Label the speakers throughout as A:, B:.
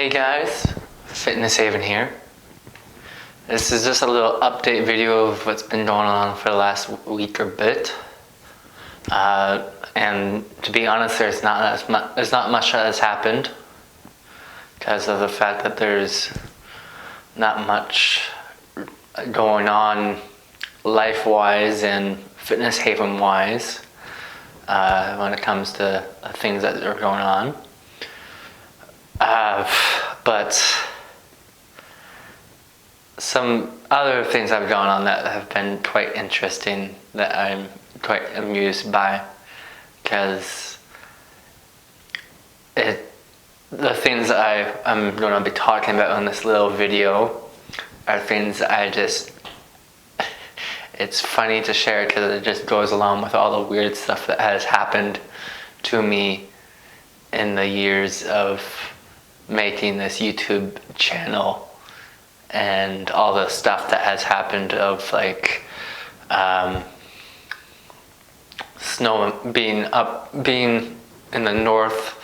A: Hey guys, Fitness Haven here. This is just a little update video of what's been going on for the last week or bit. And to be honest, there's not much that has happened because of the fact that there's not much going on life-wise and Fitness Haven-wise when it comes to things that are going on. But some other things have gone on that have been quite interesting that I'm quite amused by, because the things that I'm going to be talking about in this little video are things it's funny to share because it just goes along with all the weird stuff that has happened to me in the years of making this YouTube channel, and all the stuff that has happened of like snow, being in the north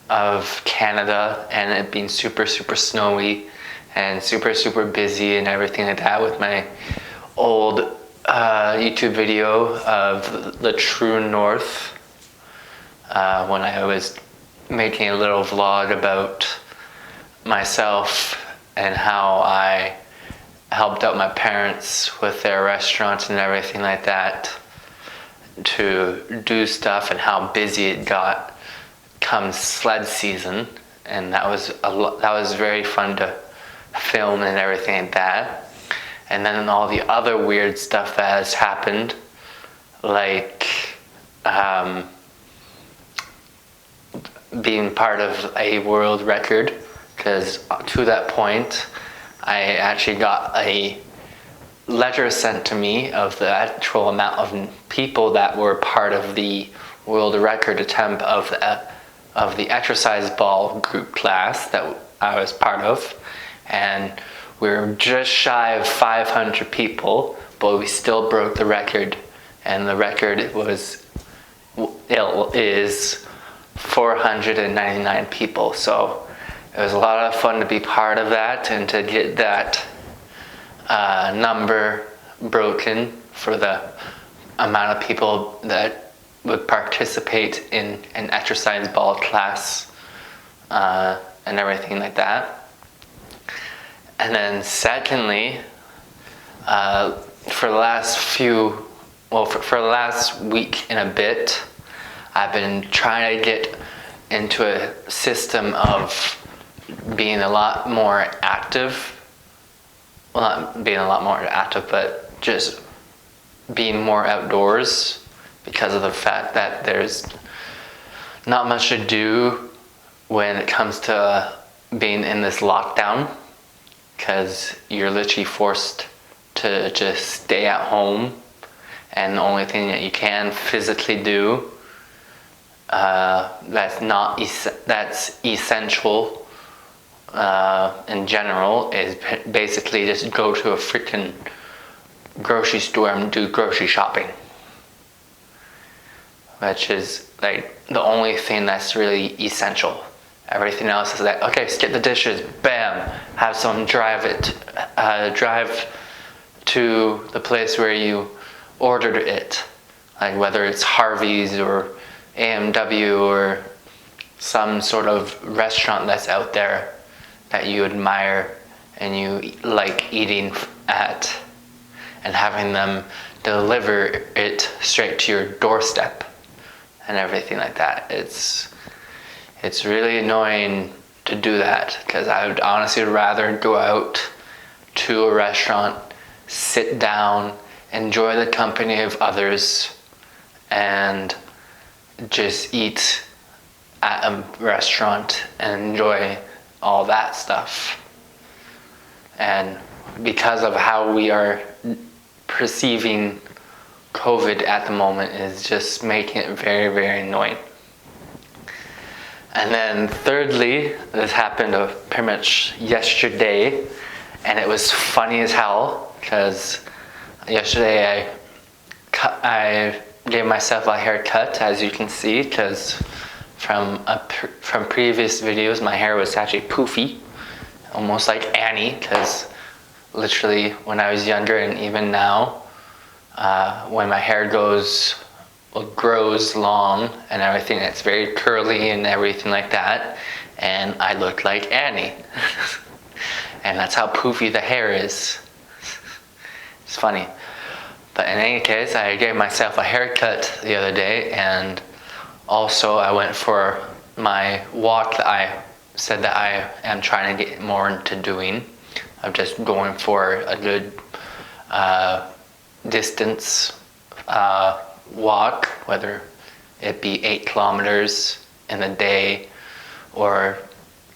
A: of Canada and it being super snowy and super busy and everything like that, with my old YouTube video of the true north, when I was making a little vlog about myself and how I helped out my parents with their restaurants and everything like that to do stuff, and how busy it got come sled season. And that was very fun to film and everything like that. And then all the other weird stuff that has happened, like being part of a world record, because to that point I actually got a letter sent to me of the actual amount of people that were part of the world record attempt of the exercise ball group class that I was part of, and we were just shy of 500 people, but we still broke the record, and the record is 499 people. So it was a lot of fun to be part of that and to get that number broken for the amount of people that would participate in an exercise ball class and everything like that. And then secondly, for the last week and a bit, I've been trying to get into a system of being a lot more active. Well, not being a lot more active, but just being more outdoors, because of the fact that there's not much to do when it comes to being in this lockdown, because you're literally forced to just stay at home, and the only thing that you can physically do that's essential in general is basically just go to a freaking grocery store and do grocery shopping, which is like the only thing that's really essential. Everything else is like, okay, skip the dishes, bam, have someone drive to the place where you ordered it, like whether it's Harvey's or AMW or some sort of restaurant that's out there that you admire and you like eating at, and having them deliver it straight to your doorstep and everything like that. It's really annoying to do that, because I would honestly rather go out to a restaurant, sit down, enjoy the company of others, and just eat at a restaurant and enjoy all that stuff. And because of how we are perceiving COVID at the moment, is just making it very annoying. And then thirdly, this happened pretty much yesterday, and it was funny as hell, because yesterday I gave myself a haircut, as you can see, because from previous videos, my hair was actually poofy, almost like Annie, because literally when I was younger and even now, when my hair grows long and everything, it's very curly and everything like that, and I look like Annie. And that's how poofy the hair is. It's funny. But in any case, I gave myself a haircut the other day, and also I went for my walk that I said that I am trying to get more into doing. I'm just going for a good distance walk, whether it be 8 kilometers in a day or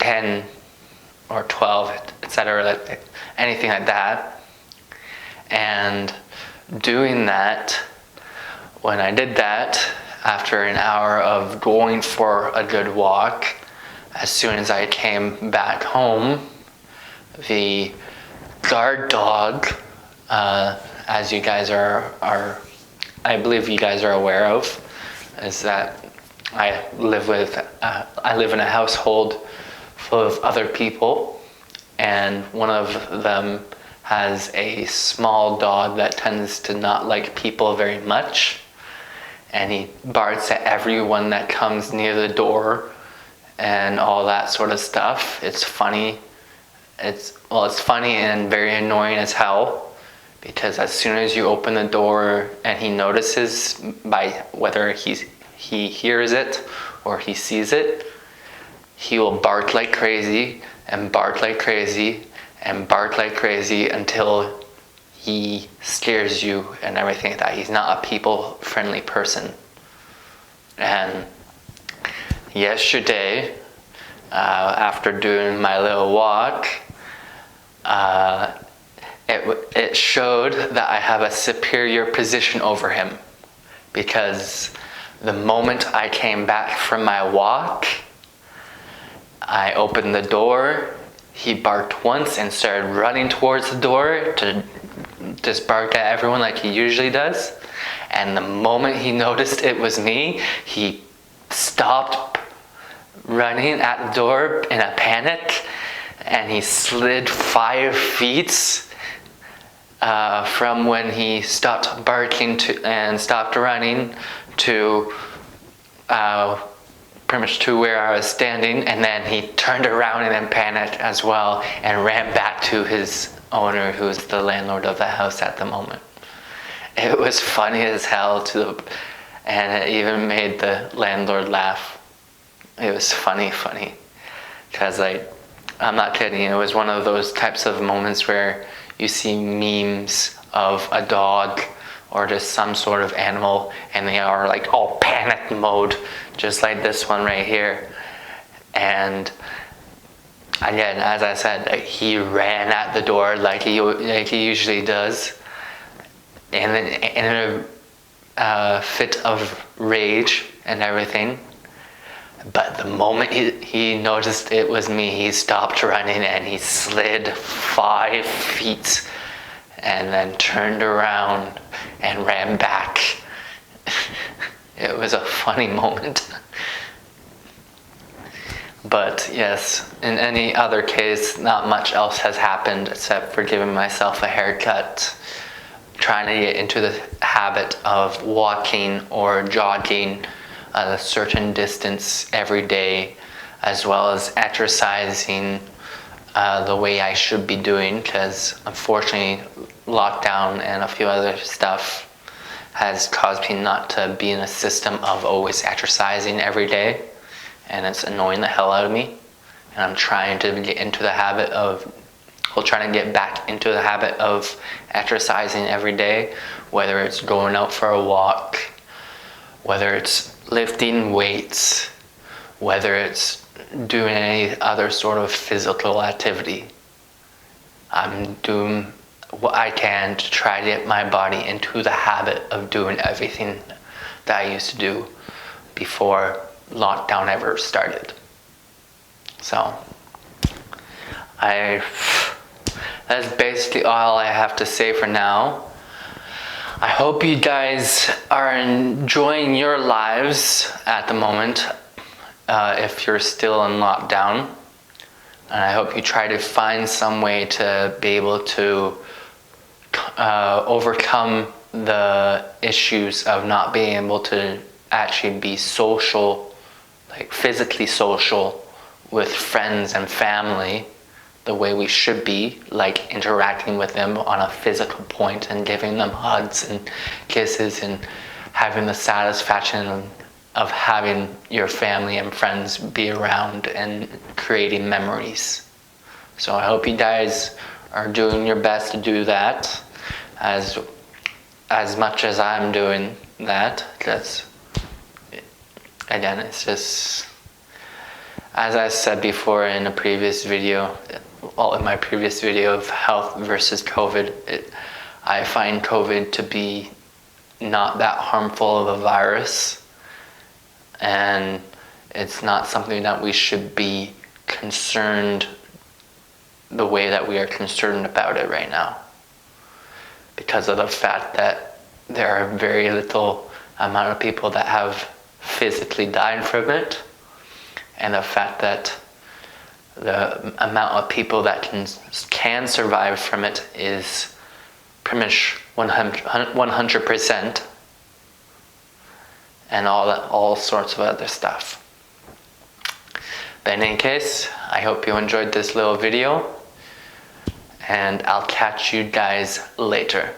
A: 10 or 12, etc., anything like that. And doing that, when I did that, after an hour of going for a good walk, as soon as I came back home, the guard dog, as you guys are I believe you guys are aware of, is that I live in a household full of other people, and one of them has a small dog that tends to not like people very much, and he barks at everyone that comes near the door and all that sort of stuff. It's funny. It's funny and very annoying as hell, because as soon as you open the door and he notices, by whether he hears it or he sees it, he will bark like crazy and bark like crazy and bark like crazy until he scares you and everything like that. He's not a people-friendly person. And yesterday, after doing my little walk, it showed that I have a superior position over him, because the moment I came back from my walk, I opened the door, he barked once and started running towards the door to just bark at everyone like he usually does. And the moment he noticed it was me, he stopped running at the door in a panic, and he slid 5 feet from when he stopped barking and stopped running to pretty much to where I was standing, and then he turned around and then panicked as well and ran back to his owner, who is the landlord of the house at the moment. It was funny as hell and it even made the landlord laugh. It was funny, because I'm not kidding, it was one of those types of moments where you see memes of a dog or just some sort of animal, and they are like all panic mode, just like this one right here. And again, as I said, he ran at the door like he usually does, and then in a fit of rage and everything. But the moment he noticed it was me, he stopped running and he slid 5 feet and then turned around and ran back. It was a funny moment. But yes, in any other case, not much else has happened except for giving myself a haircut, trying to get into the habit of walking or jogging a certain distance every day, as well as exercising the way I should be doing, because unfortunately lockdown and a few other stuff has caused me not to be in a system of always exercising every day, and it's annoying the hell out of me. And I'm trying to get into the habit of, trying to get back into the habit of exercising every day, whether it's going out for a walk, whether it's lifting weights, whether it's doing any other sort of physical activity. I'm doing what I can to try to get my body into the habit of doing everything that I used to do before lockdown ever started. So that's basically all I have to say for now. I hope you guys are enjoying your lives at the moment. if you're still in lockdown. And I hope you try to find some way to be able to overcome the issues of not being able to actually be social, like physically social with friends and family the way we should be, like interacting with them on a physical point and giving them hugs and kisses and having the satisfaction of having your family and friends be around and creating memories. So I hope you guys are doing your best to do that as much as I'm doing that. Because again, it's just, as I said before in a previous video, in my previous video of health versus COVID, I find COVID to be not that harmful of a virus, and it's not something that we should be concerned the way that we are concerned about it right now, because of the fact that there are very little amount of people that have physically died from it, and the fact that the amount of people that can survive from it is pretty much 100%, and all sorts of other stuff. But in any case, I hope you enjoyed this little video, and I'll catch you guys later.